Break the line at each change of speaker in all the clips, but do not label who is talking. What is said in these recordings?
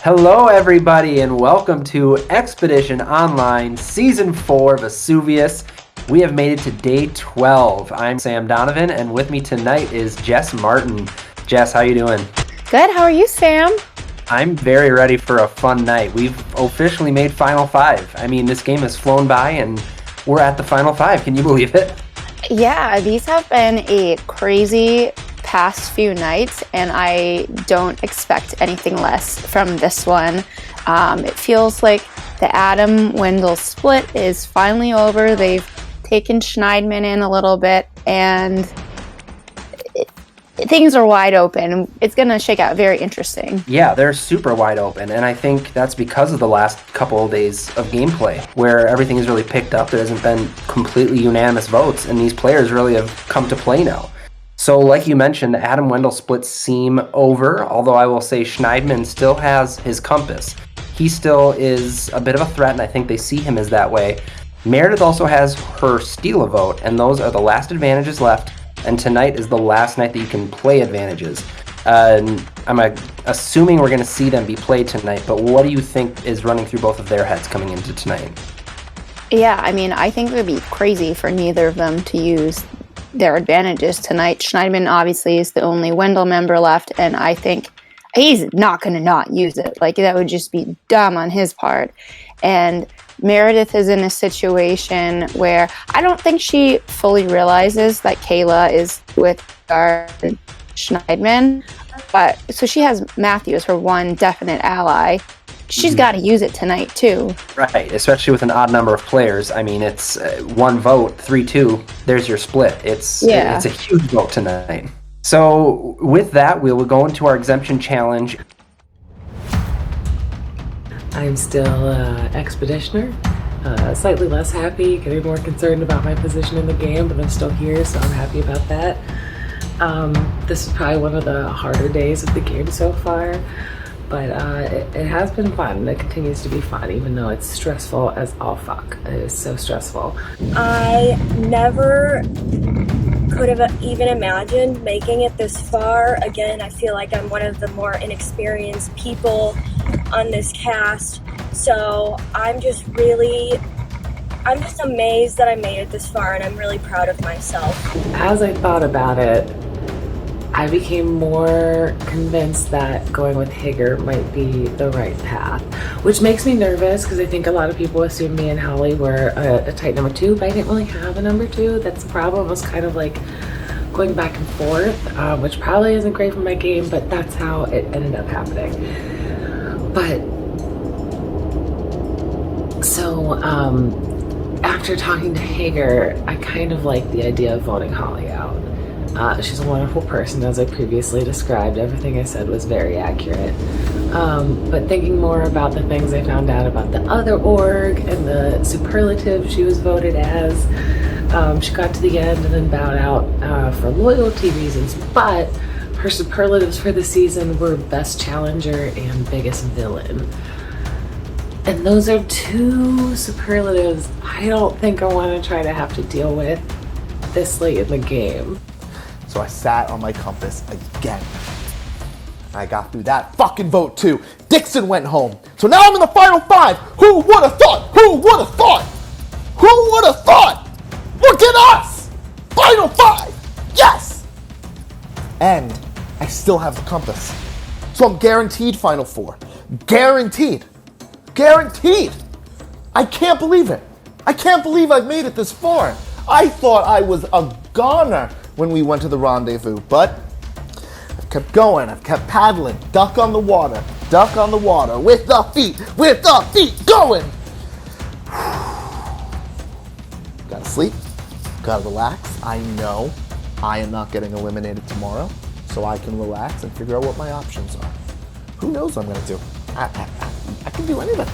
Hello, everybody, and welcome to Expedition Online Season 4 Vesuvius. We have made it to day 12. I'm Sam Donovan, and with me tonight is Jess Martin. Jess, how you doing?
Good. How are you, Sam?
I'm very ready for a fun night. We've officially made Final 5. I mean, this game has flown by, and we're at the Final 5. Can you believe it?
Yeah, these have been a crazy past few nights, and I don't expect anything less from this one. It feels like the Adam-Wendell split is finally over. They've taken Schneidman in a little bit, and things are wide open. It's going to shake out very interesting.
Yeah, they're super wide open, and I think that's because of the last couple of days of gameplay, where everything has really picked up. There hasn't been completely unanimous votes, and these players really have come to play now. So, like you mentioned, the Adam-Wendell splits seem over, although I will say Schneidman still has his compass. He still is a bit of a threat, and I think they see him as that way. Meredith also has her steal a vote, and those are the last advantages left, and tonight is the last night that you can play advantages. I'm assuming we're going to see them be played tonight, but what do you think is running through both of their heads coming into tonight?
Yeah, I mean, I think it would be crazy for neither of them to use their advantages tonight. Schneidman obviously is the only Wendell member left, and I think he's not going to not use it. Like, that would just be dumb on his part. And Meredith is in a situation where I don't think she fully realizes that Kayla is with Schneidman, but so she has Matthew as her one definite ally. She's got to use it tonight too.
Right, especially with an odd number of players. I mean, it's one vote, 3-2. There's your split. It's a huge vote tonight. So with that, we will go into our exemption challenge.
I'm still Expeditioner, slightly less happy, getting more concerned about my position in the game, but I'm still here, so I'm happy about that. This is probably one of the harder days of the game so far, but it has been fun. It continues to be fun, even though it's stressful as all fuck. It is so stressful.
I never could have even imagined making it this far. Again, I feel like I'm one of the more inexperienced people on this cast, so I'm just amazed that I made it this far, and I'm really proud of myself.
As I thought about it, I became more convinced that going with Hager might be the right path, which makes me nervous because I think a lot of people assume me and Holly were a tight number 2, but I didn't really have a number 2. That's the problem. I was kind of like going back and forth, which probably isn't great for my game, but that's how it ended up happening. But so after talking to Hager, I kind of like the idea of voting Holly out. She's a wonderful person, as I previously described. Everything I said was very accurate. But thinking more about the things I found out about the other org and the superlative she was voted as, she got to the end and then bowed out for loyalty reasons, but her superlatives for the season were best challenger and biggest villain. And those are 2 superlatives I don't think I want to try to have to deal with this late in the game.
So I sat on my compass again. I got through that fucking vote too. Dixon went home. So now I'm in the final 5. Who would have thought? Who would have thought? Who would have thought? Look at us! Final 5! Yes! And I still have the compass. So I'm guaranteed final 4. Guaranteed. Guaranteed. I can't believe it. I can't believe I've made it this far. I thought I was a goner when we went to the rendezvous, but I've kept going, I've kept paddling, duck on the water, with the feet going. Gotta sleep, gotta relax. I know I am not getting eliminated tomorrow, so I can relax and figure out what my options are. Who knows what I'm gonna do? I can do anything.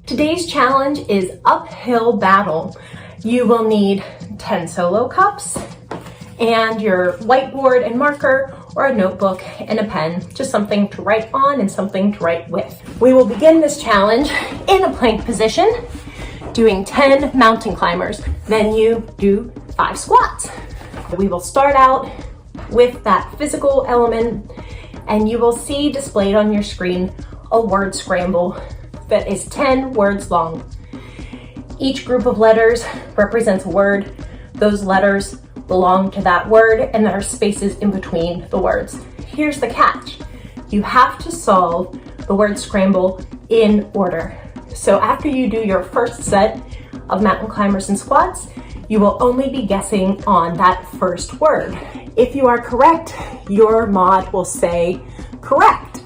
Today's challenge is uphill battle. You will need 10 solo cups and your whiteboard and marker, or a notebook and a pen, just something to write on and something to write with. We will begin this challenge in a plank position, doing 10 mountain climbers. Then you do 5 squats. We will start out with that physical element and you will see displayed on your screen a word scramble that is 10 words long. Each group of letters represents a word. Those letters belong to that word, and there are spaces in between the words. Here's the catch. You have to solve the word scramble in order. So after you do your first set of mountain climbers and squats, you will only be guessing on that first word. If you are correct, your mod will say correct.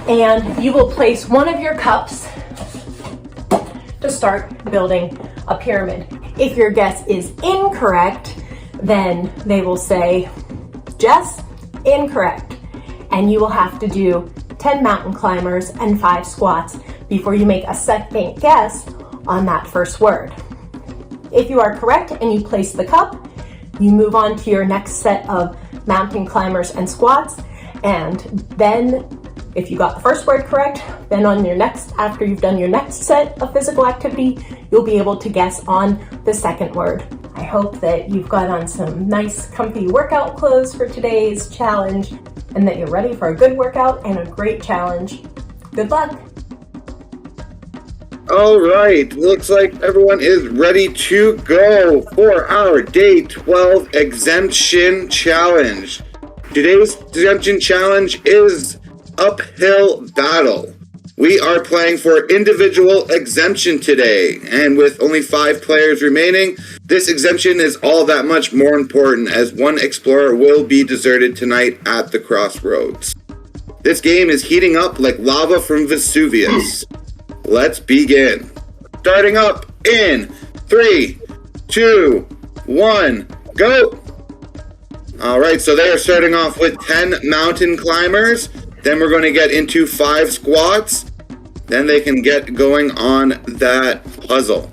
And you will place one of your cups to start building a pyramid. If your guess is incorrect, then they will say, Jess, incorrect. And you will have to do 10 mountain climbers and 5 squats before you make a second guess on that first word. If you are correct and you place the cup, you move on to your next set of mountain climbers and squats, and then if you got the first word correct, then after you've done your next set of physical activity, you'll be able to guess on the second word. I hope that you've got on some nice comfy workout clothes for today's challenge, and that you're ready for a good workout and a great challenge. Good luck!
All right, looks like everyone is ready to go for our day 12 exemption challenge. Today's exemption challenge is uphill battle. We are playing for individual exemption today, and with only 5 players remaining, this exemption is all that much more important as one explorer will be deserted tonight at the crossroads. This game is heating up like lava from Vesuvius. Let's begin. Starting up in 3, 2, 1, go! Alright, so they are starting off with 10 mountain climbers. Then we're going to get into 5 squats. Then they can get going on that puzzle.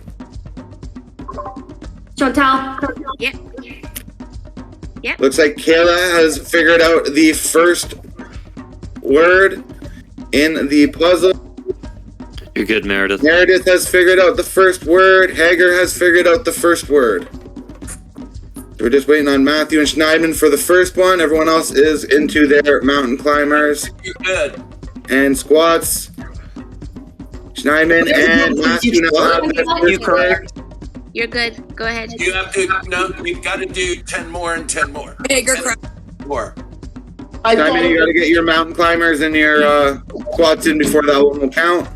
Chantal. Yep. Yep.
Looks like Kayla has figured out the first word in the puzzle.
You're good, Meredith.
Meredith has figured out the first word. Hager has figured out the first word. We're just waiting on Matthew and Schneidman for the first one. Everyone else is into their mountain climbers.
You're good.
And squats. Schneidman and Matthew now have their first word.
You're good. Go ahead.
You have to, no, you've got to do 10 more and 10 more.
Bigger.
More.
Schneidman, you got to get your mountain climbers and your squats in before that one will count.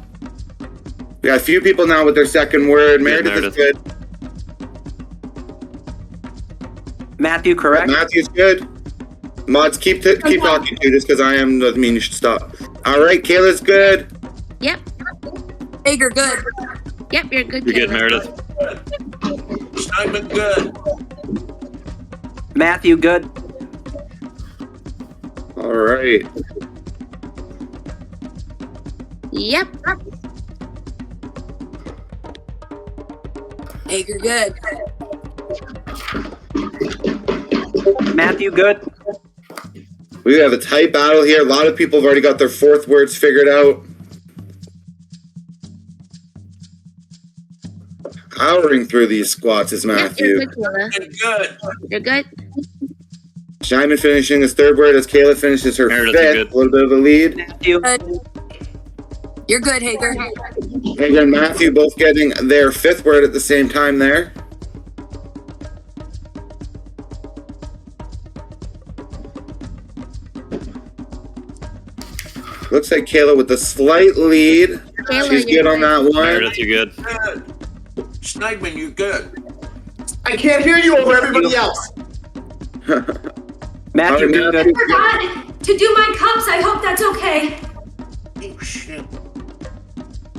We got a few people now with their second word. Meredith is good.
Matthew, correct?
Matthew's good. Mods, keep talking to just because I am doesn't mean you should stop. All right, Kayla's good.
Yep. Bigger, good. Yep, you're good.
You're good, Meredith.
Schneidman, good.
Matthew, good.
All right.
Yep. Hager, good.
Matthew, good.
We have a tight battle here. A lot of people have already got their fourth words figured out. Powering through these squats is Matthew.
Yep, you're good,
Good.
You're good.
Schneidman finishing his third word as Kayla finishes her
Meredith,
fifth.
you're good.
A little bit of a lead.
Matthew.
You're good, Hager.
Hager and Matthew both getting their fifth word at the same time there. Looks like Kayla with a slight lead.
Kayla,
She's good on that one.
Meredith, you're good.
Good. Schneidman, you good.
I can't hear you over everybody else.
Matthew,
All right,
good.
Matthew.
Forgot to do my cups. I hope that's okay.
Oh, shit.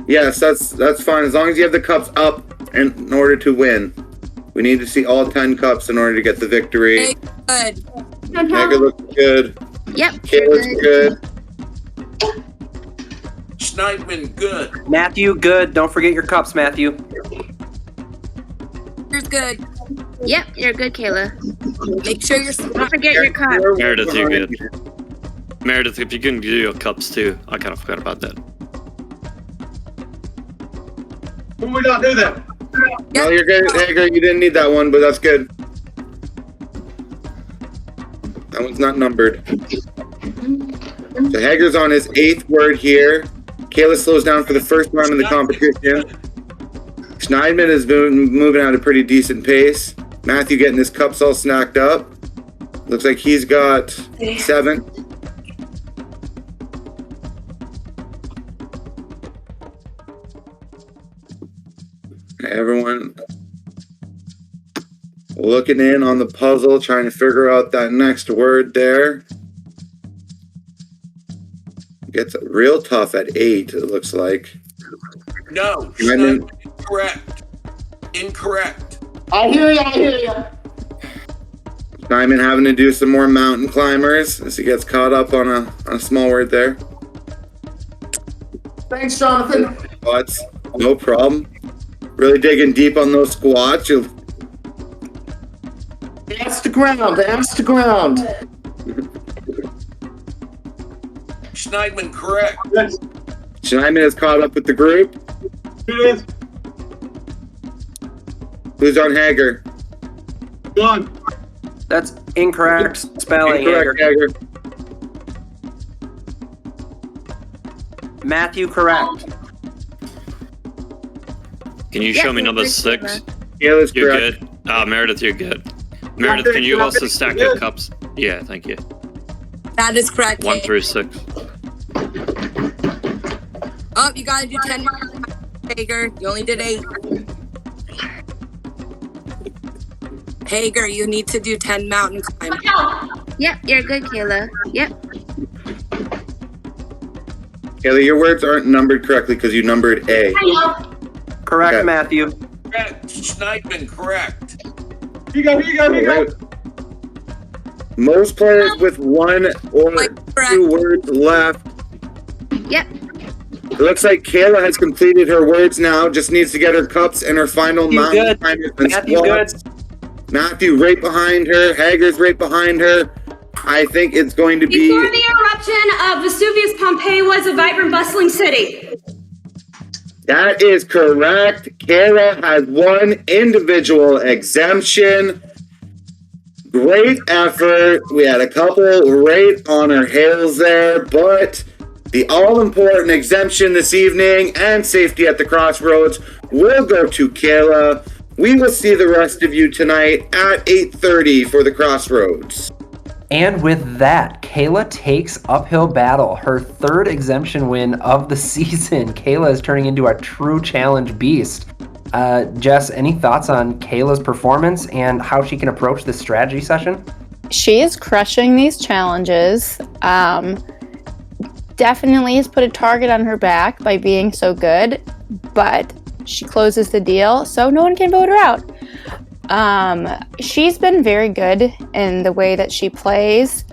Yes, that's fine. As long as you have the cups up in order to win. We need to see all 10 cups in order to get the victory.
Good.
Hager looks good.
Yep.
Kayla's good.
Schneidman, good.
Matthew, good. Don't forget your cups, Matthew.
You're good. Yep, you're good, Kayla. Make sure don't forget your cup.
Meredith, you're good. Meredith, if you can do your cups too. I kind of forgot about that.
When we not do that?
No, you're good. Hager, you didn't need that one, but that's good. That one's not numbered. So Hager's on his 8th word here. Kayla slows down for the first round of the competition. Schneidman is moving at a pretty decent pace. Matthew getting his cups all snacked up. Looks like he's got 7. Everyone looking in on the puzzle, trying to figure out that next word there. Gets real tough at 8, it looks like.
No, incorrect. Incorrect.
I hear you.
Simon having to do some more mountain climbers as he gets caught up on a small word there.
Thanks, Jonathan.
Squats, no problem. Really digging deep on those squats.
Ass to ground.
Schneidman, correct.
Schneidman is caught up with the group. Who's on Hager?
That's incorrect spelling.
Incorrect, Hager.
Matthew, correct.
Can you show me number 6?
Kayla's
You're
correct.
good. Meredith, you're good. Meredith, can you also stack your cups? Yeah, thank you.
That is correct.
1 through 6.
Oh, you gotta do 10 Hager. You only did 8. Hager, you need to do 10 mountain climb. Yep, you're good, Kayla. Yep.
Kayla, your words aren't numbered correctly because you numbered A.
Correct,
Okay.
Matthew.
Correct. Schneidman, correct.
Here you go. Most players with 1 or 2 words left.
Yep.
It looks like Kayla has completed her words now. Just needs to get her cups and her final mountain climbers and
Matthew,
squats. Matthew right behind her. Hager's right behind her. I think it's going to be...
Before the eruption of Vesuvius, Pompeii was a vibrant, bustling city.
That is correct. Kayla has 1 individual exemption. Great effort. We had a couple right on our heels there, but the all-important exemption this evening and safety at the crossroads will go to Kayla. We will see the rest of you tonight at 8:30 for the crossroads.
And with that, Kayla takes uphill battle, her 3rd exemption win of the season. Kayla is turning into a true challenge beast. Jess, any thoughts on Kayla's performance and how she can approach this strategy session?
She is crushing these challenges. Definitely has put a target on her back by being so good, but she closes the deal, so no one can vote her out. She's been very good in the way that she plays.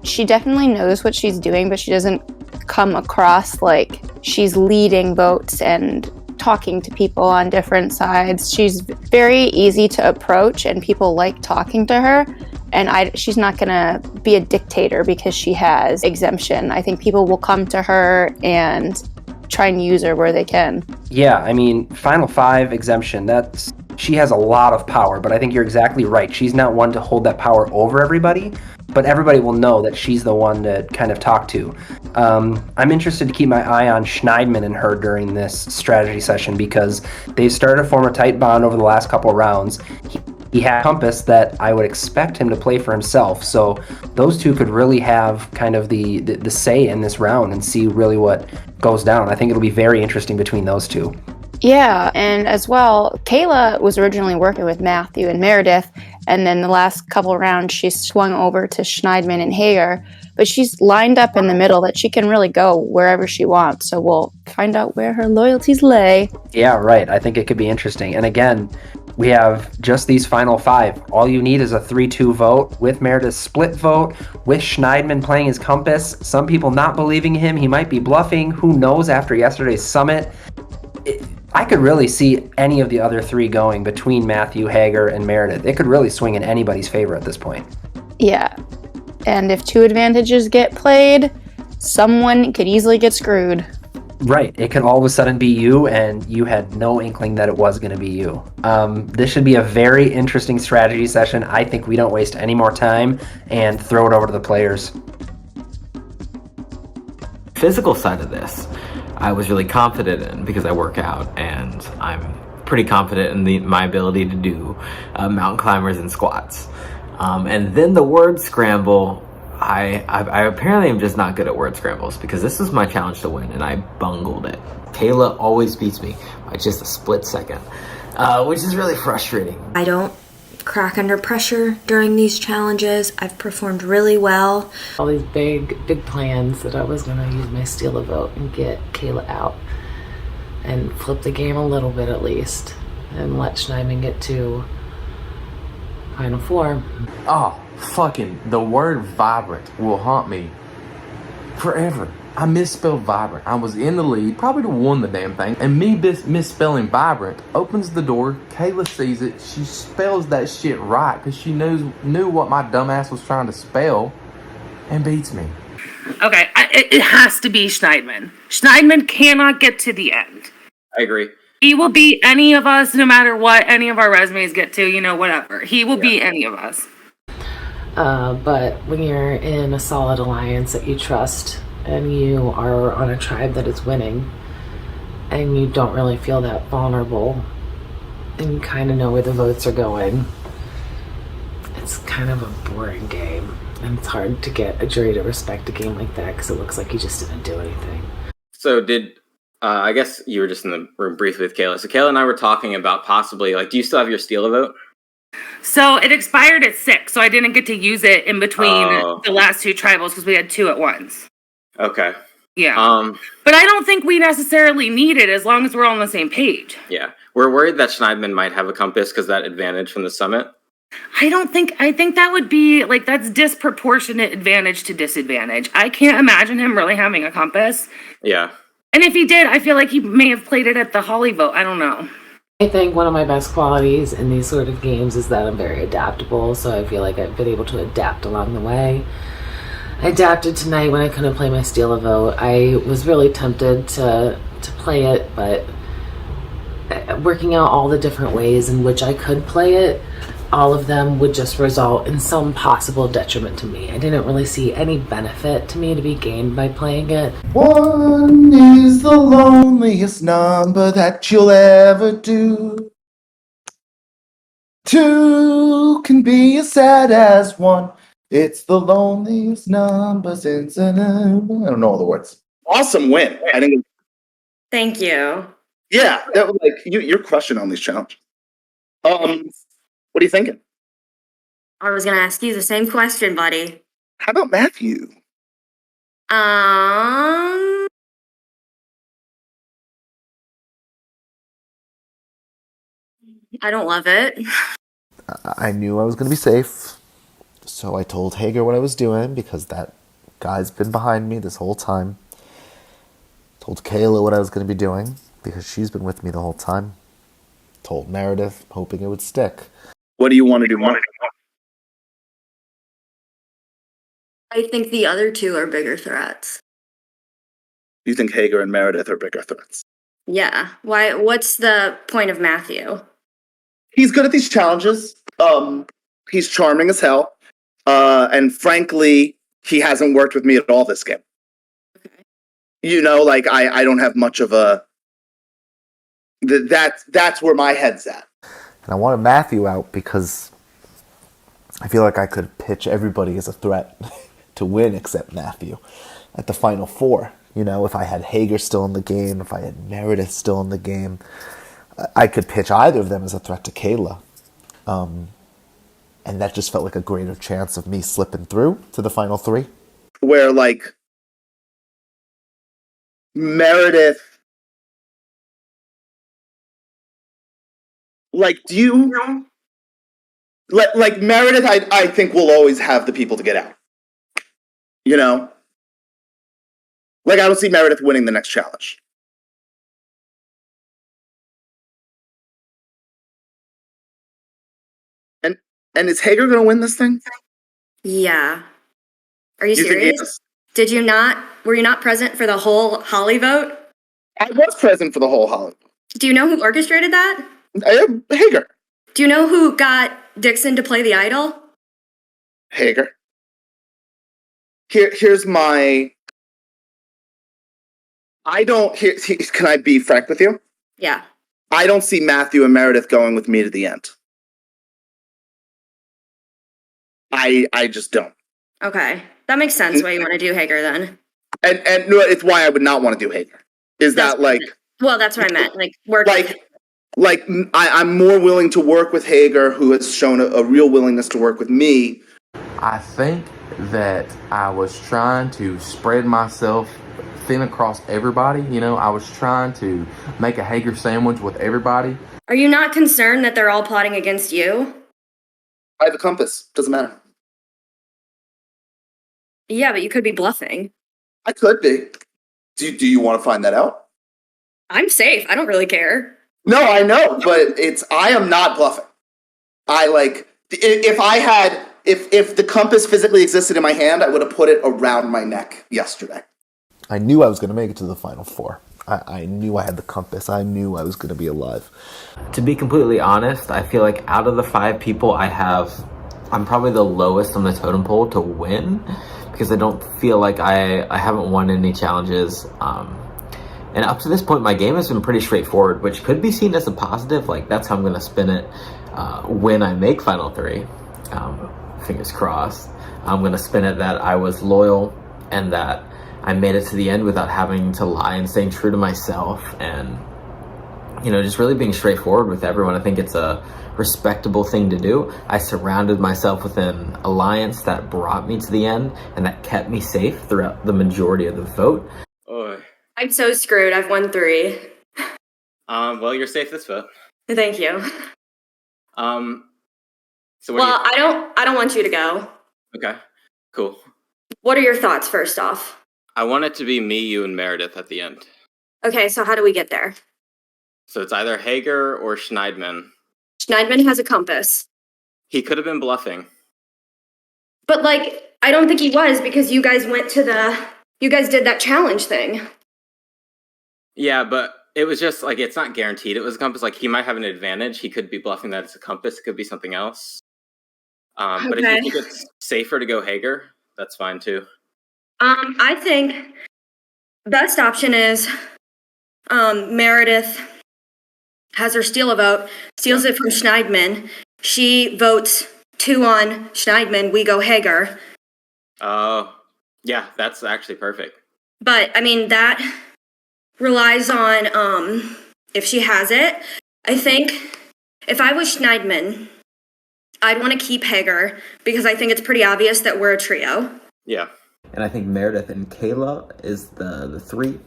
She definitely knows what she's doing, but she doesn't come across like she's leading votes and talking to people on different sides. She's very easy to approach and people like talking to her. And she's not going to be a dictator because she has exemption. I think people will come to her and try and use her where they can.
Yeah, I mean, Final 5 exemption, she has a lot of power, but I think you're exactly right. She's not one to hold that power over everybody, but everybody will know that she's the one to kind of talk to. I'm interested to keep my eye on Schneidman and her during this strategy session because they've started to form a tight bond over the last couple of rounds. He had a compass that I would expect him to play for himself, so those two could really have kind of the say in this round and see really what goes down. I think it'll be very interesting between those two.
Yeah, and as well, Kayla was originally working with Matthew and Meredith, and then the last couple rounds she swung over to Schneidman and Hager, but she's lined up in the middle that she can really go wherever she wants, so we'll find out where her loyalties lay.
Yeah, right. I think it could be interesting. And again, we have just these final 5. All you need is a 3-2 vote with Meredith's split vote, with Schneidman playing his compass. Some people not believing him. He might be bluffing. Who knows after yesterday's summit? I could really see any of the other 3 going between Matthew, Hager, and Meredith. It could really swing in anybody's favor at this point.
Yeah, and if 2 advantages get played, someone could easily get screwed.
Right. It could all of a sudden be you, and you had no inkling that it was going to be you. This should be a very interesting strategy session. I think we don't waste any more time and throw it over to the players.
Physical side of this, I was really confident in because I work out, and I'm pretty confident in my ability to do mountain climbers and squats. And then the word scramble, I apparently am just not good at word scrambles because this is my challenge to win, and I bungled it. Kayla always beats me by just a split second, which is really frustrating.
I don't crack under pressure during these challenges. I've performed really well.
All these big plans that I was going to use my steal a vote and get Kayla out and flip the game a little bit at least and let Schneidman get to Final Four.
Oh, fucking, the word vibrant will haunt me forever. I misspelled vibrant. I was in the lead, probably to won the damn thing, and me misspelling vibrant opens the door. Kayla sees it. She spells that shit right because she knew what my dumbass was trying to spell and beats me.
Okay, it has to be Schneidman. Schneidman cannot get to the end.
I agree.
He will beat any of us no matter what any of our resumes get to, whatever. He will beat any of us.
But when you're in a solid alliance that you trust and you are on a tribe that is winning and you don't really feel that vulnerable and you kind of know where the votes are going, it's kind of a boring game. And it's hard to get a jury to respect a game like that because it looks like you just didn't do anything.
So I guess you were just in the room briefly with Kayla. So Kayla and I were talking about possibly, do you still have your steal a vote?
So it expired at 6, so I didn't get to use it in between the last two tribals because we had 2 at once.
Okay.
Yeah. But I don't think we necessarily need it as long as we're all on the same page.
Yeah. We're worried that Schneidman might have a compass because that advantage from the summit.
I think that would be, that's disproportionate advantage to disadvantage. I can't imagine him really having a compass.
Yeah.
And if he did, I feel like he may have played it at the Holly vote. I don't know.
I think one of my best qualities in these sort of games is that I'm very adaptable, so I feel like I've been able to adapt along the way. I adapted tonight when I couldn't play my steal a vote. I was really tempted to play it, but working out all the different ways in which I could play it, all of them would just result in some possible detriment to me. I didn't really see any benefit to me to be gained by playing it.
1 is the loneliest number that you'll ever do. 2 can be as sad as 1. It's the loneliest number since I don't know all the words.
Awesome win. I think.
Thank you.
Yeah, that was you're crushing on these challenges. What are you thinking?
I was gonna ask you the same question, buddy.
How about Matthew?
I don't love it.
I knew I was going to be safe, so I told Hager what I was doing because that guy's been behind me this whole time. Told Kayla what I was going to be doing because she's been with me the whole time. Told Meredith, hoping it would stick.
What do you want to do more?
I think the other 2 are bigger threats.
You think Hager and Meredith are bigger threats?
Yeah. Why? What's the point of Matthew?
He's good at these challenges. He's charming as hell. And frankly, he hasn't worked with me at all this game. Okay. I don't have much of a... That's where my head's at.
And I wanted Matthew out because I feel like I could pitch everybody as a threat to win except Matthew at the Final Four. If I had Hager still in the game, if I had Meredith still in the game, I could pitch either of them as a threat to Kayla. And that just felt like a greater chance of me slipping through to the Final 3.
Where, Meredith... do you... Meredith, I think will always have the people to get out. I don't see Meredith winning the next challenge. And is Hager going to win this thing?
Yeah. Are you
think
serious?
yes?
Did you not? Were you not present for the whole Holly vote?
I was present for the whole Holly vote.
Do you know who orchestrated that?
Hager.
Do you know who got Dixon to play the idol?
Hager. Here's my
I don't. Can I be frank with you?
Yeah.
I don't see Matthew and Meredith going with me to the end. I just don't.
Okay. That makes sense why you want to do Hager then.
And no, it's why I would not want to do Hager. Is that like?
Well, that's what I meant. Like work.
I'm more willing to work with Hager, who has shown a real willingness to work with me.
I think that I was trying to spread myself thin across everybody. You know, I was trying to make a Hager sandwich with everybody.
Are you not concerned that they're all plotting against you?
I have a compass. Doesn't matter.
Yeah, but you could be bluffing.
I could be. Do you want to find that out?
I'm safe. I don't really care.
No, I know, but I am not bluffing. If the compass physically existed in my hand, I would have put it around my neck yesterday. I knew I was going to make it to the Final Four. I knew I had the compass. I knew I was going to be alive.
To be completely honest, I feel like out of the 5 people I'm probably the lowest on the totem pole to win, because I don't feel like I haven't won any challenges. And up to this point, my game has been pretty straightforward, which could be seen as a positive. Like, that's how I'm going to spin it when I make Final 3. Fingers crossed. I'm going to spin it that I was loyal and that I made it to the end without having to lie and staying true to myself. And, you know, just really being straightforward with everyone. I think it's a respectable thing to do. I surrounded myself with an alliance that brought me to the end and that kept me safe throughout the majority of the vote.
Oh.
I'm so screwed. I've won 3.
Well, you're safe this vote.
Thank you.
So what
I don't want you to go.
Okay, cool.
What are your thoughts first off?
I want it to be me, you, and Meredith at the end.
Okay, so how do we get there?
So it's either Hager or Schneidman.
Schneidman has a compass.
He could have been bluffing.
But I don't think he was, because you guys did that challenge thing.
Yeah, but it was just it's not guaranteed it was a compass. He might have an advantage. He could be bluffing that it's a compass. It could be something else. But if you think it's safer to go Hager, that's fine too.
I think best option is Meredith has her steal a vote, steals it from Schneidman. She votes 2 on Schneidman. We go Hager.
Oh, yeah, that's actually perfect.
But I mean that relies on if she has it. I think if I was Schneidman, I'd want to keep Hager because I think it's pretty obvious that we're a trio.
Yeah.
And I think Meredith and Kayla is the 3.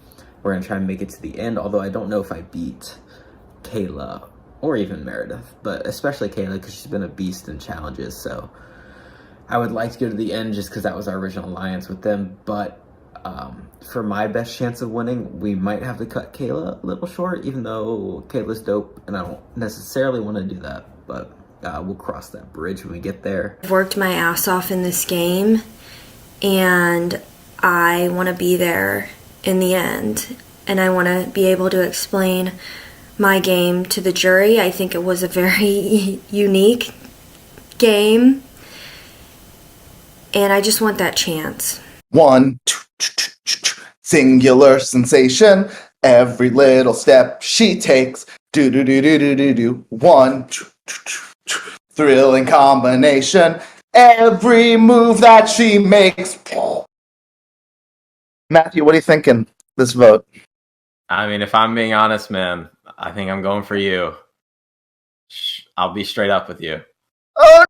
We're going to try and make it to the end, although I don't know if I beat Kayla or even Meredith, but especially Kayla because she's been a beast in challenges, so I would like to go to the end just because that was our original alliance with them, but for my best chance of winning, we might have to cut Kayla a little short, even though Kayla's dope, and I don't necessarily want to do that, but we'll cross that bridge when we get there.
I've worked my ass off in this game, and I want to be there in the end, and I want to be able to explain my game to the jury. I think it was a very unique game, and I just want that chance.
1, singular sensation. Every little step she takes. Do. 1, thrilling combination. Every move that she makes. Matthew, what are you thinking? This vote.
I mean, if I'm being honest, man, I think I'm going for you. I'll be straight up with you.
Oh.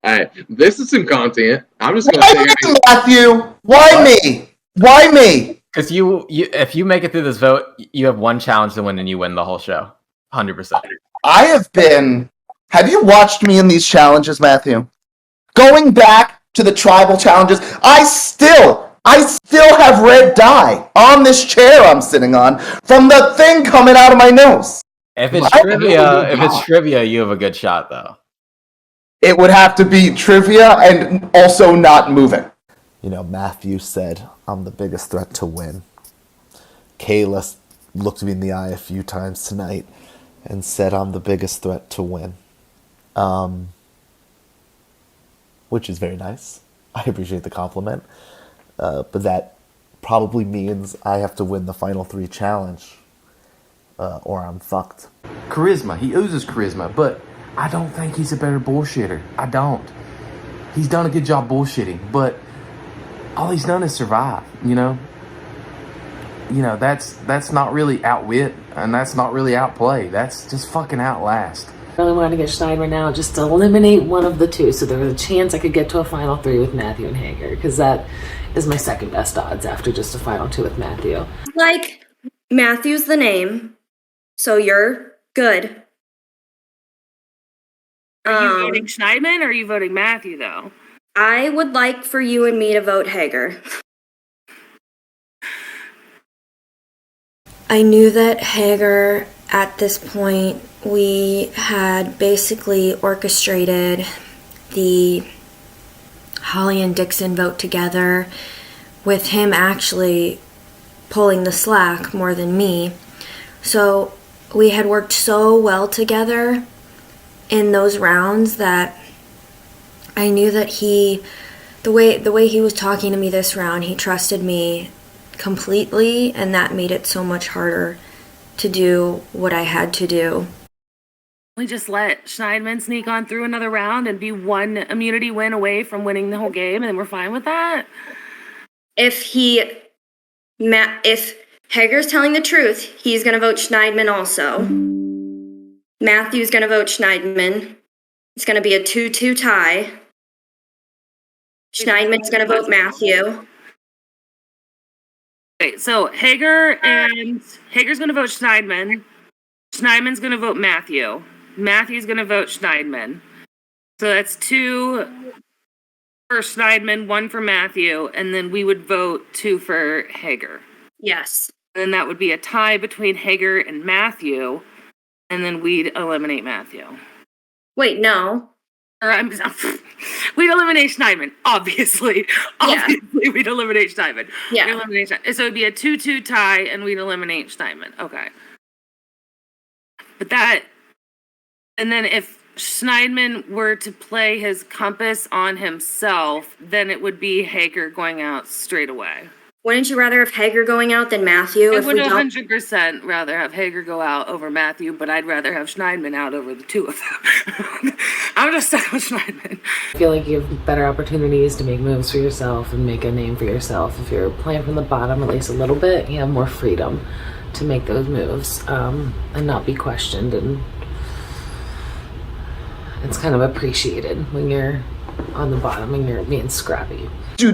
Hey, this is some content. I'm just gonna
say, Matthew, why me? Why me?
Because you, if you make it through this vote, you have 1 challenge to win, and you win the whole show, 100%.
I have been. Have you watched me in these challenges, Matthew? Going back to the tribal challenges, I still have red dye on this chair I'm sitting on from the thing coming out of my nose.
If it's trivia, you have a good shot, though.
It would have to be trivia and also not moving. You know, Matthew said, I'm the biggest threat to win. Kayla looked me in the eye a few times tonight and said, I'm the biggest threat to win. Which is very nice. I appreciate the compliment. But that probably means I have to win the final 3 challenge, or I'm fucked.
Charisma. He oozes charisma, but I don't think he's a better bullshitter. I don't. He's done a good job bullshitting, but all he's done is survive, you know? That's not really outwit, and that's not really outplay. That's just fucking outlast.
I really wanted to get Schneider now just to eliminate one of the two, so there was a chance I could get to a final 3 with Matthew and Hager, because that is my second best odds after just a final 2 with Matthew.
Like, Matthew's the name, so you're good.
Are you voting Schneidman or are you voting Matthew, though?
I would like for you and me to vote Hager.
I knew that Hager, at this point, we had basically orchestrated the Holly and Dixon vote together, with him actually pulling the slack more than me. So we had worked so well together in those rounds that I knew that the way he was talking to me this round, he trusted me completely, and that made it so much harder to do what I had to do.
We just let Schneidman sneak on through another round and be one immunity win away from winning the whole game, and then we're fine with that?
If Hager's telling the truth, he's going to vote Schneidman also. Matthew's going to vote Schneidman. It's going to be a 2-2 tie. Schneidman's going to vote Matthew.
Okay, so Hager's going to vote Schneidman. Schneidman's going to vote Matthew. Matthew's going to vote Schneidman. So that's 2 for Schneidman, 1 for Matthew, and then we would vote 2 for Hager.
Yes.
And then that would be a tie between Hager and Matthew, and then we'd eliminate Matthew.
Wait, no.
We'd eliminate Schneidman, obviously.
Yeah.
Obviously, we'd eliminate Schneidman.
Yeah.
We'd eliminate Schneidman. So it'd be a 2-2 tie, and we'd eliminate Schneidman. Okay. But and then if Schneidman were to play his compass on himself, then it would be Hager going out straight away.
Wouldn't you rather have Hager going out than Matthew?
I would 100% rather have Hager go out over Matthew, but I'd rather have Schneidman out over the 2 of them. I'm just stuck with Schneidman.
I feel like you have better opportunities to make moves for yourself and make a name for yourself. If you're playing from the bottom at least a little bit, you have more freedom to make those moves and not be questioned. And it's kind of appreciated when you're on the bottom and you're being scrappy.
I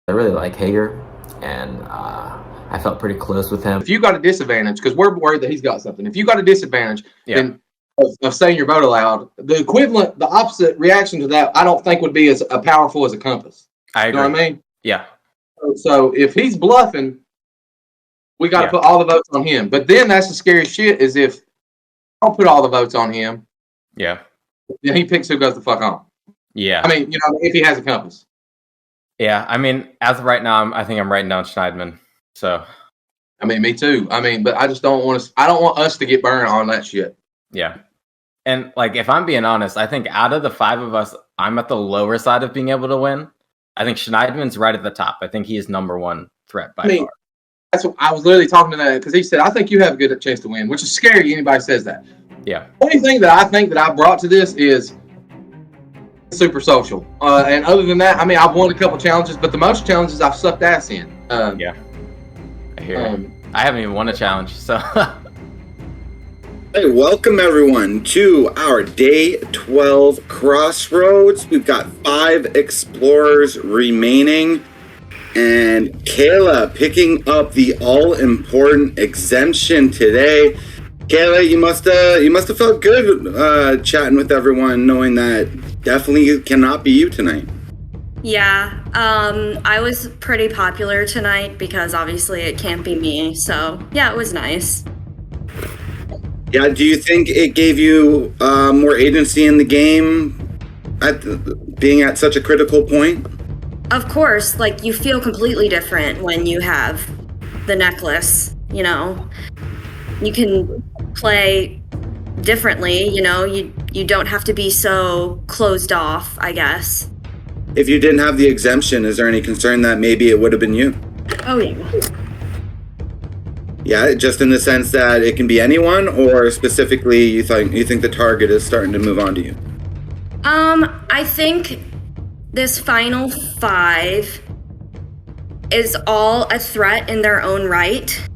really like Hager, and I felt pretty close with him.
If you got a disadvantage, because we're worried that he's got something, if you got a disadvantage, then of saying your vote aloud, the equivalent, the opposite reaction to that, I don't think would be as powerful as a compass.
I agree.
You know what I mean?
Yeah.
So if he's bluffing, we got to put all the votes on him. But then that's the scariest shit is if I'll put all the votes on him.
Yeah.
Then he picks who goes the fuck on.
Yeah.
I mean, if he has a compass.
Yeah. I mean, as of right now, I think I'm writing down Schneidman. So.
I mean, me too. I mean, but I just don't want us to get burned on that shit.
Yeah. And like, if I'm being honest, I think out of the 5 of us, I'm at the lower side of being able to win. I think Schneidman's right at the top. I think he is number 1 threat by far.
That's what I was literally talking to that because he said, I think you have a good chance to win, which is scary. Anybody says that.
Yeah.
The only thing that I think that I brought to this is super social. And other than that, I mean, I've won a couple challenges, but the most challenges I've sucked ass in.
Yeah. I hear it. I haven't even won a challenge, so.
Hey, welcome everyone to our day 12 crossroads. We've got 5 explorers remaining. And Kayla picking up the all-important exemption today. Kayla, you must have felt good chatting with everyone, knowing that definitely cannot be you tonight.
Yeah, I was pretty popular tonight because obviously it can't be me. So yeah, it was nice.
Yeah, do you think it gave you more agency in the game being at such a critical point?
Of course, like, you feel completely different when you have the necklace, you know? You can play differently. You don't have to be so closed off, I guess.
If you didn't have the exemption, is there any concern that maybe it would have been you?
Oh yeah.
Yeah, just in the sense that it can be anyone, or specifically you think the target is starting to move on to you?
I think this final 5 is all a threat in their own right.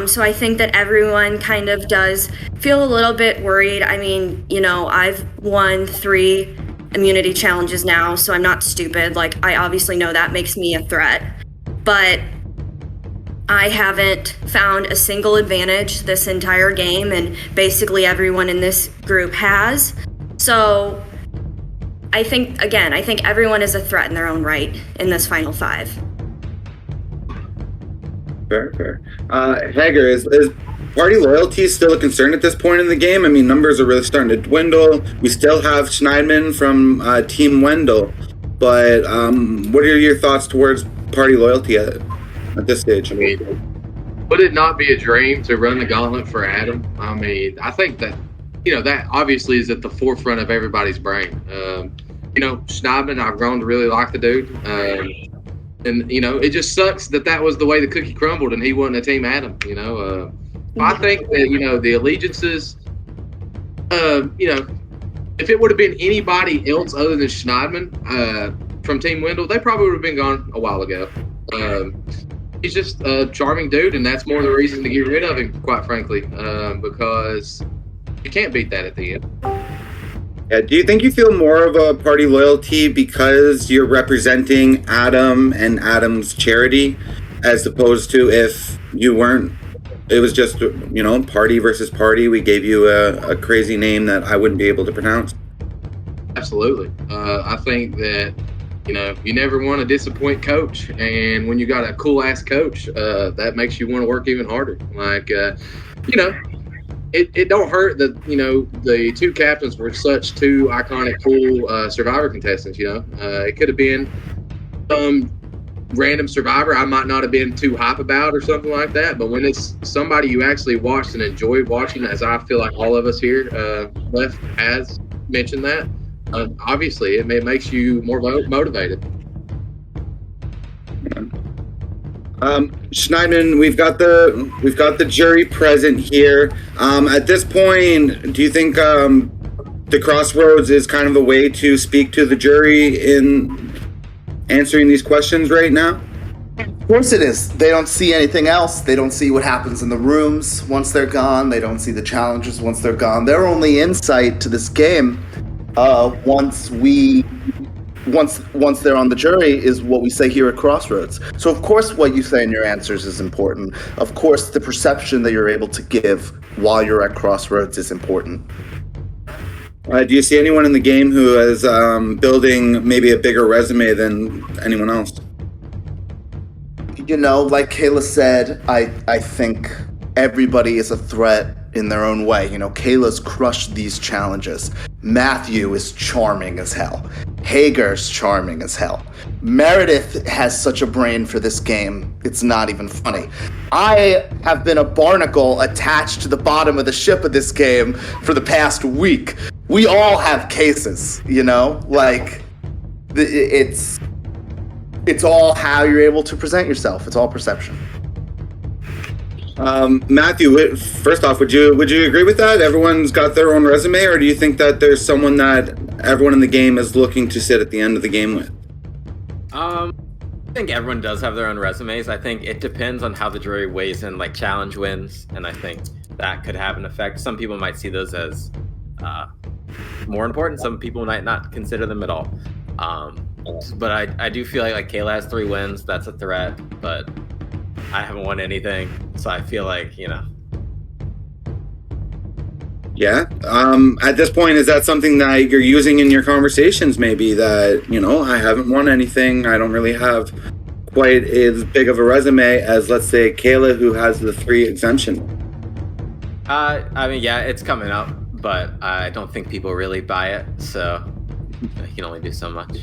So I think that everyone kind of does feel a little bit worried. I mean, I've won 3 immunity challenges now, so I'm not stupid. Like, I obviously know that makes me a threat, but I haven't found a single advantage this entire game, and basically everyone in this group has. So I think everyone is a threat in their own right in this final 5.
Fair. Hager, is party loyalty still a concern at this point in the game? I mean, numbers are really starting to dwindle. We still have Schneidman from Team Wendell, but what are your thoughts towards party loyalty at this stage?
I mean, would it not be a dream to run the gauntlet for Adam? I mean, I think that, that obviously is at the forefront of everybody's brain. Schneidman, I've grown to really like the dude. And, it just sucks that was the way the cookie crumbled and he wasn't a Team Adam, I think that, the allegiances, if it would have been anybody else other than Schneidman from Team Wendell, they probably would have been gone a while ago. He's just a charming dude, and that's more the reason to get rid of him, quite frankly, because you can't beat that at the end.
Yeah, do you think you feel more of a party loyalty because you're representing Adam and Adam's charity, as opposed to if you weren't? It was just, party versus party. We gave you a crazy name that I wouldn't be able to pronounce.
Absolutely. I think that, you never want to disappoint coach. And when you got a cool ass coach, that makes you want to work even harder. Like, it don't hurt that, the 2 captains were such 2 iconic, cool Survivor contestants, It could have been some random Survivor I might not have been too hype about or something like that, but when it's somebody you actually watched and enjoyed watching, as I feel like all of us here left has mentioned that, obviously it makes you more motivated.
Schneidman, we've got the jury present here. At this point, do you think the Crossroads is kind of a way to speak to the jury in answering these questions right now?
Of course it is. They don't see anything else. They don't see what happens in the rooms once they're gone. They don't see the challenges once they're gone. Their only insight to this game, once they're on the jury, is what we say here at Crossroads. So of course what you say in your answers is important. Of course the perception that you're able to give while you're at Crossroads is important.
Do you see anyone in the game who is building maybe a bigger resume than anyone else?
Like Kayla said, I think everybody is a threat in their own way. Kayla's crushed these challenges. Matthew is charming as hell. Hager's charming as hell. Meredith has such a brain for this game, it's not even funny. I have been a barnacle attached to the bottom of the ship of this game for the past week. We all have cases, Like, it's all how you're able to present yourself. It's all perception.
Matthew, first off, would you agree with that? Everyone's got their own resume, or do you think that there's someone that everyone in the game is looking to sit at the end of the game with?
I think everyone does have their own resumes. I think it depends on how the jury weighs in, like challenge wins, and I think that could have an effect. Some people might see those as more important. Some people might not consider them at all. But I do feel like Kayla has 3 wins. That's a threat, but I haven't won anything, so I feel like,
Yeah. At this point, is that something that you're using in your conversations? Maybe that, I haven't won anything. I don't really have quite as big of a resume as, let's say, Kayla, who has the 3 exemption.
I mean, yeah, it's coming up, but I don't think people really buy it, so you can only do so much.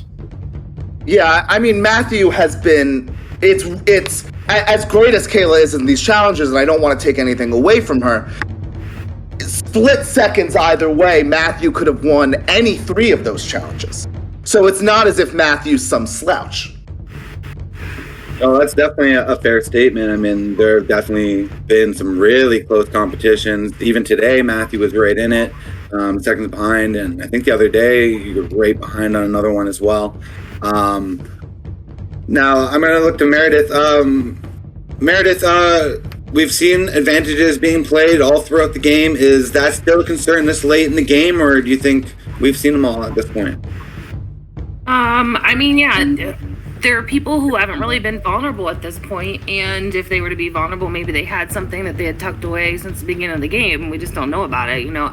Yeah, I mean, Matthew has been, it's as great as Kayla is in these challenges, and I don't want to take anything away from her, split seconds either way, Matthew could have won any 3 of those challenges. So it's not as if Matthew's some slouch.
Oh, that's definitely a fair statement. I mean, there have definitely been some really close competitions. Even today, Matthew was right in it, seconds behind, and I think the other day you were right behind on another one as well. Now I'm going to look to Meredith. Meredith, we've seen advantages being played all throughout the game. Is that still a concern this late in the game, or do you think we've seen them all at this point?
I mean, yeah, there are people who haven't really been vulnerable at this point, and if they were to be vulnerable, maybe they had something that they had tucked away since the beginning of the game. We just don't know about it. You know,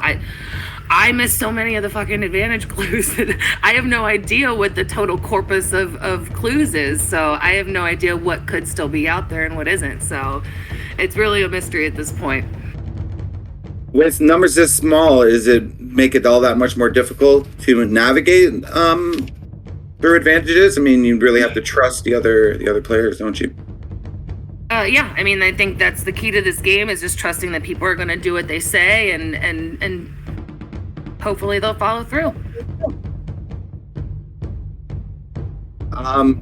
I missed so many of the fucking advantage clues that I have no idea what the total corpus of clues is. So I have no idea what could still be out there and what isn't. So it's really a mystery at this point.
With numbers this small, does it make it all that much more difficult to navigate through advantages? I mean, you really have to trust the other players, don't you?
Yeah, I mean, I think that's the key to this game, is just trusting that people are going to do what they say, and hopefully they'll follow through.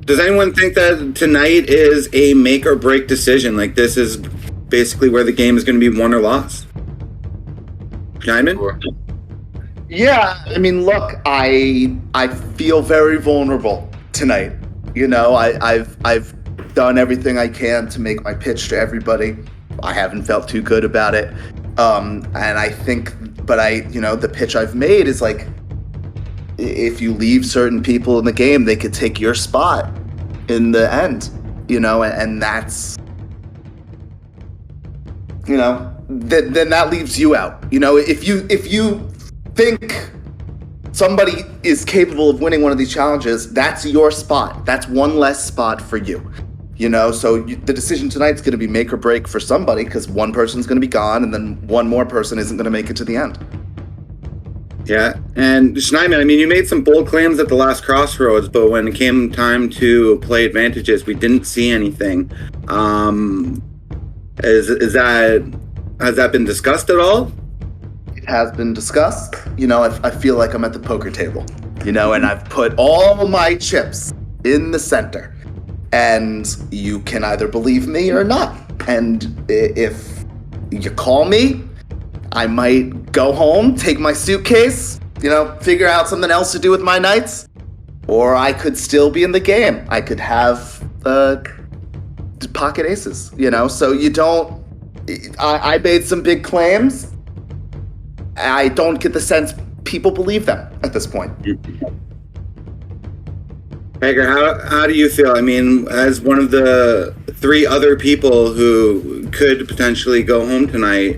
Does anyone think that tonight is a make or break decision? Like, this is basically where the game is going to be won or lost? Schneidman?
Yeah, I mean, look, I feel very vulnerable tonight. You know, I've done everything I can to make my pitch to everybody. I haven't felt too good about it. And I think, the pitch I've made is like, if you leave certain people in the game, they could take your spot in the end, you know, and that's, you know, then that leaves you out. You know, if you think somebody is capable of winning one of these challenges, that's your spot. That's one less spot for you. You know, so the decision tonight is going to be make or break for somebody, because one person's going to be gone and then one more person isn't going to make it to the end.
Yeah, and Schneidman, I mean, you made some bold claims at the last crossroads, but when it came time to play advantages, we didn't see anything. Has that been discussed at all?
It has been discussed. You know, I feel like I'm at the poker table, you know, and I've put all my chips in the center. And you can either believe me or not. And if you call me, I might go home, take my suitcase, you know, figure out something else to do with my nights. Or I could still be in the game. I could have pocket aces, you know? So you don't... I made some big claims. I don't get the sense people believe them at this point.
Hager, how do you feel? I mean, as one of the 3 other people who could potentially go home tonight,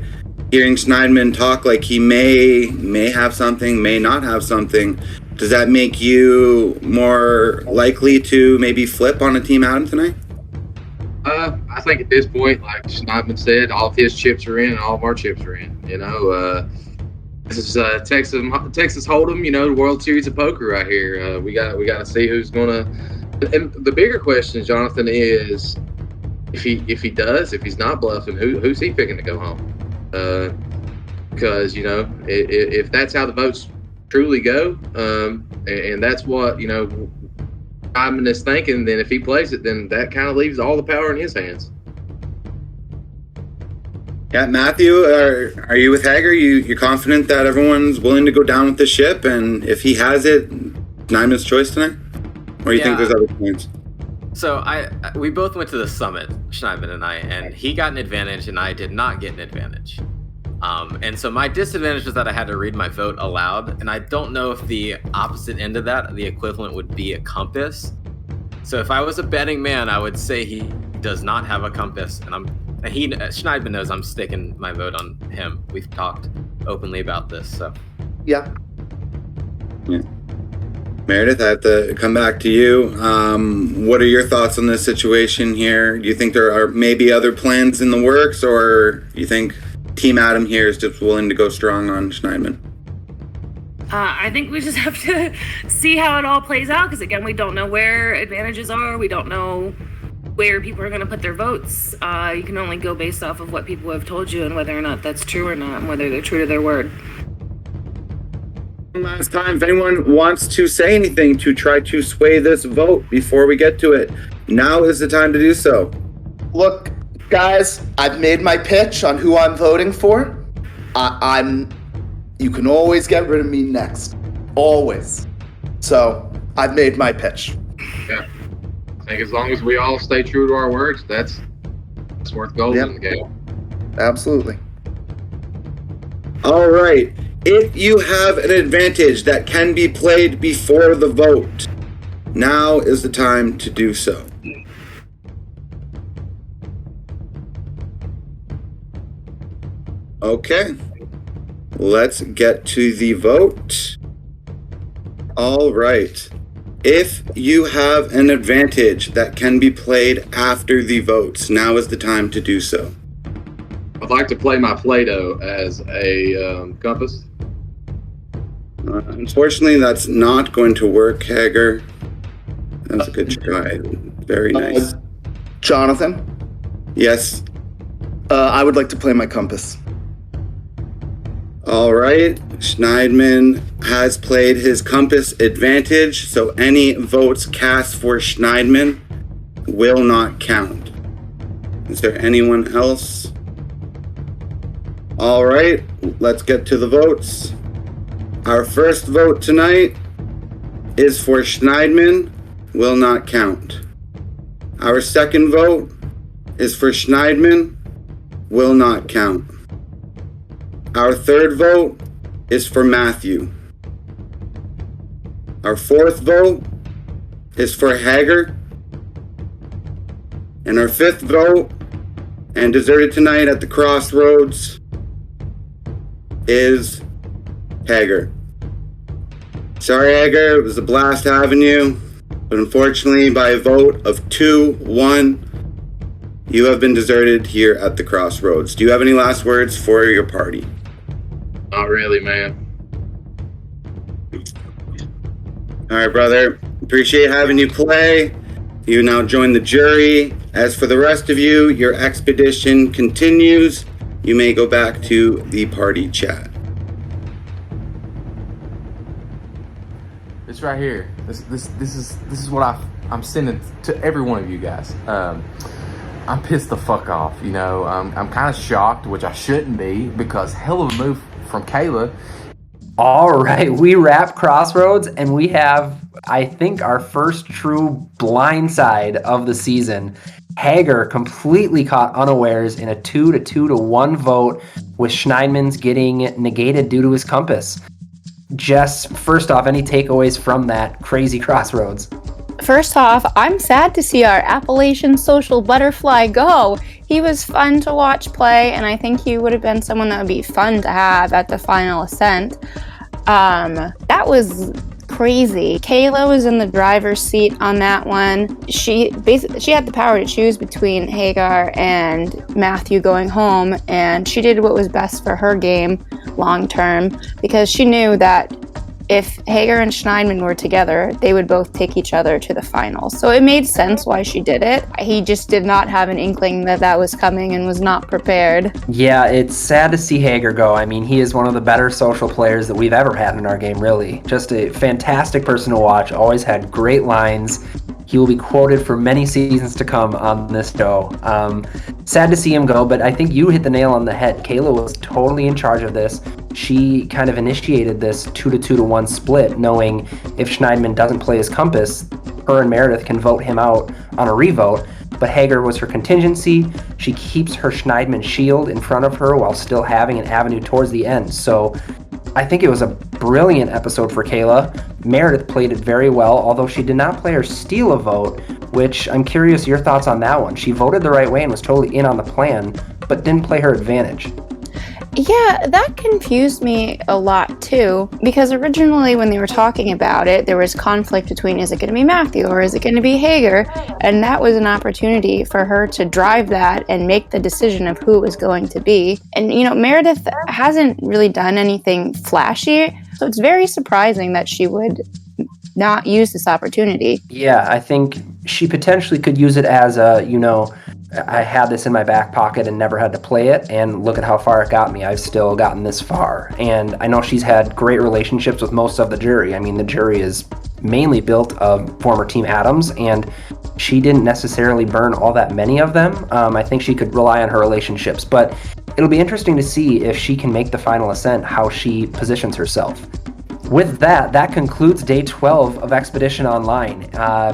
hearing Schneidman talk like he may have something, may not have something, does that make you more likely to maybe flip on a team Adam tonight?
I think at this point, like Schneidman said, all of his chips are in and all of our chips are in. You know, this is Texas Hold'em, you know, the World Series of Poker right here. We got to see who's gonna. And the bigger question, Jonathan, is if he's not bluffing, who's he picking to go home? Because you know, if that's how the votes truly go, and that's what you know, Simon is thinking, then if he plays it, then that kind of leaves all the power in his hands.
Yeah, Matthew, are you with Hager? You're confident that everyone's willing to go down with the ship, and if he has it, Nyman's choice tonight? Or you think there's other points?
So we both went to the summit, Schneidman and I, and he got an advantage and I did not get an advantage. And so my disadvantage was that I had to read my vote aloud, and I don't know if the opposite end of that, the equivalent would be a compass. So if I was a betting man, I would say he does not have a compass, and Schneidman knows I'm sticking my vote on him. We've talked openly about this, so.
Yeah.
Meredith, I have to come back to you. What are your thoughts on this situation here? Do you think there are maybe other plans in the works, or do you think Team Adam here is just willing to go strong on Schneidman?
I think we just have to see how it all plays out, because again, we don't know where advantages are. We don't know where people are going to put their votes. You can only go based off of what people have told you and whether or not that's true or not, and whether they're true to their word.
One last time, if anyone wants to say anything to try to sway this vote before we get to it, now is the time to do so.
Look, guys, I've made my pitch on who I'm voting for. You can always get rid of me next. Always. So, I've made my pitch.
Yeah. I think as long as we all stay true to our words, that's worth gold in the game.
Absolutely. All right. If you have an advantage that can be played before the vote, now is the time to do so. Okay. Let's get to the vote. All right. If you have an advantage that can be played after the votes, now is the time to do so.
I'd like to play my Play-Doh as a compass.
Unfortunately, that's not going to work, Hager. That was a good try. Very nice.
Jonathan?
Yes?
I would like to play my compass.
All right. Schneidman has played his compass advantage, so any votes cast for Schneidman will not count. Is there anyone else? All right. Let's get to the votes. Our first vote tonight is for Schneidman, will not count. Our second vote is for Schneidman, will not count. Our third vote is for Matthew. Our fourth vote is for Hager. And our fifth vote, and deserted tonight at the crossroads, is Hager. Sorry, Hager, it was a blast having you, but unfortunately, by a vote of 2-1, you have been deserted here at the crossroads. Do you have any last words for your party?
Not really, man.
All right, brother. Appreciate having you play. You now join the jury. As for the rest of you, your expedition continues. You may go back to the party chat.
This right here. This is what I'm sending to every one of you guys. I'm pissed the fuck off. You know, I'm kind of shocked, which I shouldn't be, because hell of a move from Kayla.
All right, we wrap Crossroads, and we have, I think, our first true blindside of the season. Hager completely caught unawares in a 2-1 vote, with Schneidman's getting negated due to his compass. Jess, first off, any takeaways from that crazy Crossroads?
First off, I'm sad to see our Appalachian social butterfly go. He was fun to watch play, and I think he would have been someone that would be fun to have at the final ascent. That was crazy. Kayla was in the driver's seat on that one. She had the power to choose between Hagar and Matthew going home, and she did what was best for her game long term, because she knew that if Hager and Schneidman were together, they would both take each other to the finals. So it made sense why she did it. He just did not have an inkling that was coming and was not prepared.
Yeah, it's sad to see Hager go. I mean, he is one of the better social players that we've ever had in our game, really. Just a fantastic person to watch, always had great lines. He will be quoted for many seasons to come on this show. Sad to see him go, but I think you hit the nail on the head. Kayla was totally in charge of this. She kind of initiated this 2-1 split, knowing if Schneidman doesn't play his compass, her and Meredith can vote him out on a revote. But Hager was her contingency. She keeps her Schneidman shield in front of her while still having an avenue towards the end. So I think it was a brilliant episode for Kayla. Meredith played it very well, although she did not play her steal a vote, which I'm curious your thoughts on that one. She voted the right way and was totally in on the plan, but didn't play her advantage.
Yeah, that confused me a lot too, because originally when they were talking about it, there was conflict between, is it going to be Matthew or is it going to be Hager? And that was an opportunity for her to drive that and make the decision of who it was going to be. And, you know, Meredith hasn't really done anything flashy, so it's very surprising that she would not use this opportunity.
Yeah, I think she potentially could use it as a, I had this in my back pocket and never had to play it, and look at how far it got me. I've still gotten this far. And I know she's had great relationships with most of the jury. I mean, the jury is mainly built of former Team Adams, and she didn't necessarily burn all that many of them. I think she could rely on her relationships, but it'll be interesting to see if she can make the final ascent, how she positions herself. With that concludes day 12 of Expedition Online.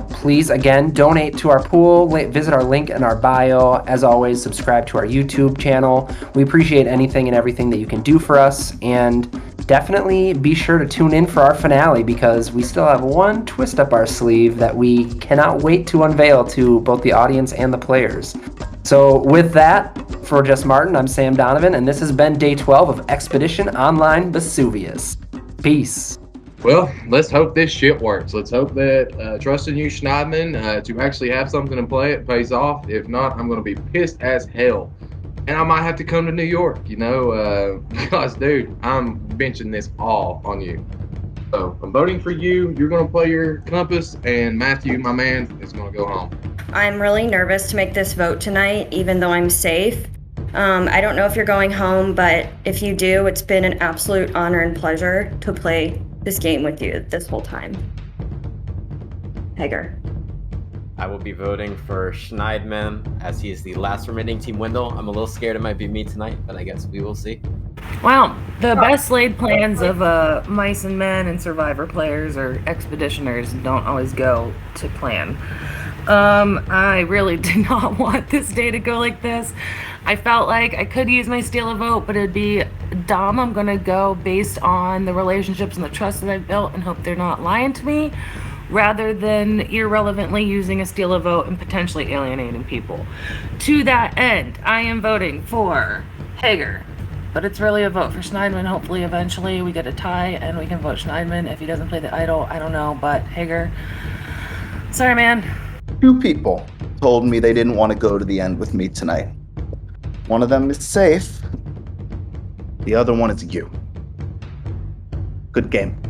Please, again, donate to our pool, visit our link in our bio. As always, subscribe to our YouTube channel. We appreciate anything and everything that you can do for us, and definitely be sure to tune in for our finale, because we still have one twist up our sleeve that we cannot wait to unveil to both the audience and the players. So with that, for Just Martin, I'm Sam Donovan, and this has been day 12 of Expedition Online Vesuvius. Peace.
Well, let's hope this shit works. Let's hope that trusting you, Schneidman, to actually have something to play it pays off. If not, I'm going to be pissed as hell. And I might have to come to New York, because, dude, I'm benching this all on you. So I'm voting for you. You're going to play your compass, and Matthew, my man, is going to go home.
I'm really nervous to make this vote tonight, even though I'm safe. I don't know if you're going home, but if you do, it's been an absolute honor and pleasure to play this game with you this whole time. Hager.
I will be voting for Schneidman, as he is the last remaining Team Wendell. I'm a little scared it might be me tonight, but I guess we will see.
Well, the best laid plans of Mice and Men and Survivor players or expeditioners don't always go to plan. I really did not want this day to go like this. I felt like I could use my steal a vote, but it'd be dumb. I'm gonna go based on the relationships and the trust that I've built and hope they're not lying to me, rather than irrelevantly using a steal a vote and potentially alienating people. To that end, I am voting for Hager. But it's really a vote for Schneidman. Hopefully, eventually, we get a tie and we can vote Schneidman. If he doesn't play the idol, I don't know. But Hager, sorry, man.
2 people told me they didn't want to go to the end with me tonight. One of them is safe. The other one is you. Good game.